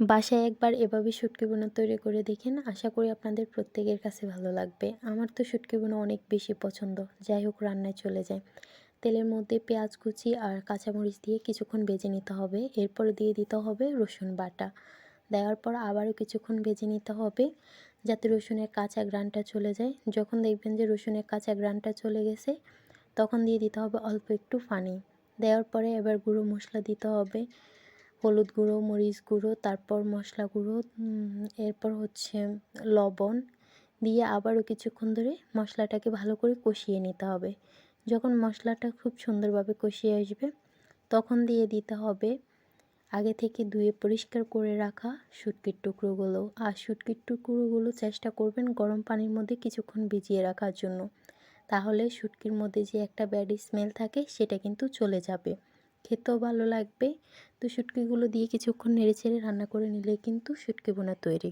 বাসায় একবার এভাবে শুটকি ভুনা তৈরি করে দেখেন, আশা করি আপনাদের প্রত্যেকের কাছে ভালো লাগবে। আমার তো শুটকি ভুনা অনেক বেশি পছন্দ, যাই হোক রান্নায় চলে যায়। তেলের মধ্যে পেঁয়াজ কুচি আর কাঁচামরিচ দিয়ে কিছুক্ষণ ভেজে নিতে হবে। এরপরে দিয়ে দিতে হবে রসুন বাটা। দেওয়ার পর আবারও কিছুক্ষণ ভেজে নিতে হবে যাতে রসুনের কাঁচা ঘ্রাণটা চলে যায়। যখন দেখবেন যে রসুনের কাঁচা ঘ্রাণটা চলে গেছে, তখন দিয়ে দিতে হবে অল্প একটু পানি। দেওয়ার পরে এবার গুঁড়ো মশলা দিতে হবে, হলুদ গুঁড়ো, মরিচ গুঁড়ো, তারপর মশলা গুঁড়ো, এরপর হচ্ছে লবণ দিয়ে আবারও কিছুক্ষণ ধরে মশলাটাকে ভালো করে কষিয়ে নিতে হবে। যখন মশলাটা খুব সুন্দরভাবে কষিয়ে আসবে, তখন দিয়ে দিতে হবে আগে থেকে ধুয়ে পরিষ্কার করে রাখা শুটকির টুকরোগুলো। আর শুটকির টুকরোগুলো চেষ্টা করবেন গরম পানির মধ্যে কিছুক্ষণ ভিজিয়ে রাখার জন্য, তাহলে শুটকির মধ্যে যে একটা ব্যাড স্মেল থাকে সেটা কিন্তু চলে যাবে, খেতেও ভালো লাগবে। তো শুটকিগুলো দিয়ে কিছুক্ষণ নেড়েচেড়ে রান্না করে নিলে কিন্তু শুটকি ভুনা তৈরি।